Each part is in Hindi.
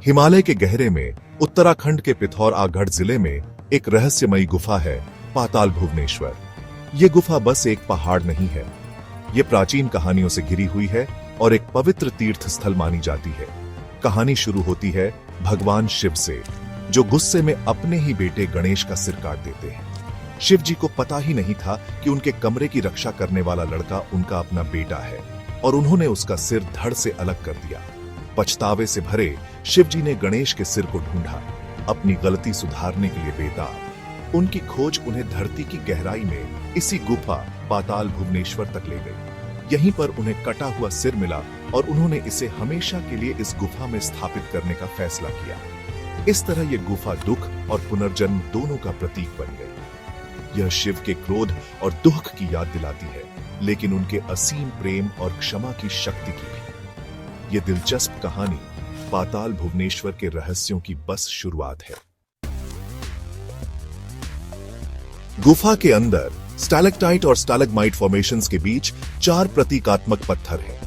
हिमालय के गहरे में उत्तराखंड के पिथौरागढ़ जिले में एक रहस्यमयी गुफा है, पाताल भुवनेश्वर। ये गुफा बस एक पहाड़ नहीं है, ये प्राचीन कहानियों से घिरी हुई है और एक पवित्र तीर्थ स्थल मानी जाती है। कहानी शुरू होती है भगवान शिव से, जो गुस्से में अपने ही बेटे गणेश का सिर काट देते हैं। शिव जी को पता ही नहीं था कि उनके कमरे की रक्षा करने वाला लड़का उनका अपना बेटा है और उन्होंने उसका सिर धड़ से अलग कर दिया। पछतावे से भरे शिव जी ने गणेश के सिर को ढूंढा, अपनी गलती सुधारने के लिए बेताब। उनकी खोज उन्हें धरती की गहराई में इसी गुफा पाताल भुवनेश्वर तक ले गई। यहीं पर उन्हें कटा हुआ सिर मिला और उन्होंने इसे हमेशा के लिए इस गुफा में स्थापित करने का फैसला किया। इस तरह यह गुफा दुख और पुनर्जन्म दोनों का प्रतीक बन गई। यह शिव के क्रोध और दुख की याद दिलाती है, लेकिन उनके असीम प्रेम और क्षमा की शक्ति की भी। यह दिलचस्प कहानी पाताल भुवनेश्वर के रहस्यों की बस शुरुआत है। गुफा के अंदर स्टैलेक्टाइट और स्टैलेग्माइट फॉर्मेशंस के बीच 4 प्रतीकात्मक पत्थर हैं।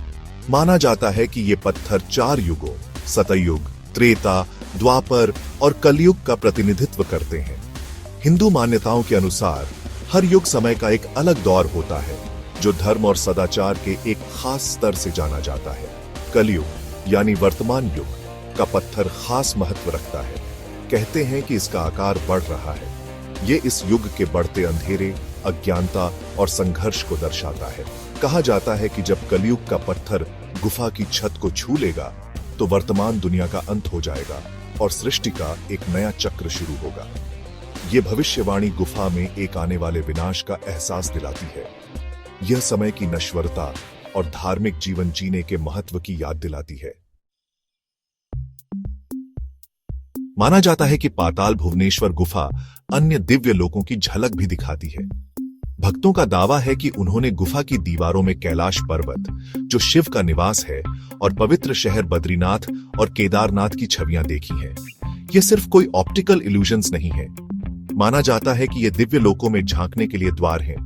माना जाता है कि ये पत्थर 4 युगों सतयुग, त्रेता, द्वापर और कलयुग का प्रतिनिधित्व करते हैं। हिंदू मान्यताओं के अनुसार हर युग समय का एक अलग दौर होता है, जो धर्म और सदाचार के एक खास स्तर से जाना जाता है। कलयुग यानी वर्तमान युग का पत्थर खास महत्व रखता है। कहते हैं कि इसका आकार बढ़ रहा है। ये इस युग के बढ़ते अंधेरे, अज्ञानता और संघर्ष को दर्शाता है। कहा जाता है कि जब कलयुग का पत्थर गुफा की छत को छू लेगा तो वर्तमान दुनिया का अंत हो जाएगा और सृष्टि का एक नया चक्र शुरू होगा। ये भविष्यवाणी गुफा में एक आने वाले विनाश का एहसास दिलाती है। यह समय की नश्वरता और धार्मिक जीवन जीने के महत्व की याद दिलाती है। माना जाता है कि पाताल भुवनेश्वर गुफा अन्य दिव्य लोकों की झलक भी दिखाती है। भक्तों का दावा है कि उन्होंने गुफा की दीवारों में कैलाश पर्वत, जो शिव का निवास है, और पवित्र शहर बद्रीनाथ और केदारनाथ की छवियां देखी हैं। यह सिर्फ कोई ऑप्टिकल इल्यूजन्स नहीं है। माना जाता है कि यह दिव्य लोकों में झांकने के लिए द्वार हैं।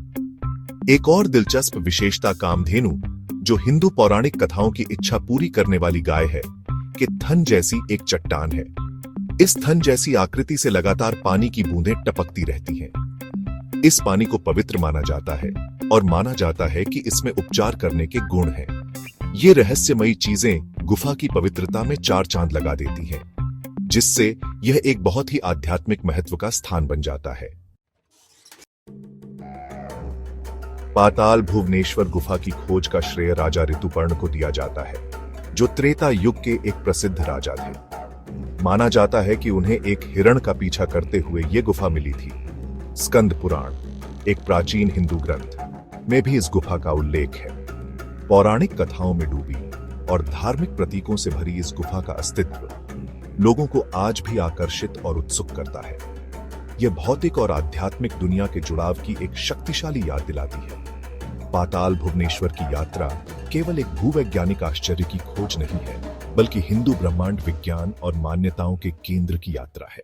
एक और दिलचस्प विशेषता कामधेनु, जो हिंदू पौराणिक कथाओं की इच्छा पूरी करने वाली गाय है, कि थन जैसी एक चट्टान है। इस थन जैसी आकृति से लगातार पानी की बूंदें टपकती रहती हैं। इस पानी को पवित्र माना जाता है और माना जाता है कि इसमें उपचार करने के गुण हैं। ये रहस्यमयी चीजें गुफा की पवित्रता में 4 चांद लगा देती हैं, जिससे यह एक बहुत ही आध्यात्मिक महत्व का स्थान बन जाता है। पाताल भुवनेश्वर गुफा की खोज का श्रेय राजा ऋतुपर्ण को दिया जाता है, जो त्रेता युग के एक प्रसिद्ध राजा थे। माना जाता है कि उन्हें एक हिरण का पीछा करते हुए यह गुफा मिली थी। स्कंद पुराण, एक प्राचीन हिंदू ग्रंथ, में भी इस गुफा का उल्लेख है। पौराणिक कथाओं में डूबी और धार्मिक प्रतीकों से भरी इस गुफा का अस्तित्व लोगों को आज भी आकर्षित और उत्सुक करता है। यह भौतिक और आध्यात्मिक दुनिया के जुड़ाव की एक शक्तिशाली याद दिलाती है। पाताल भुवनेश्वर की यात्रा केवल एक भूवैज्ञानिक आश्चर्य की खोज नहीं है, बल्कि हिंदू ब्रह्मांड विज्ञान और मान्यताओं के केंद्र की यात्रा है।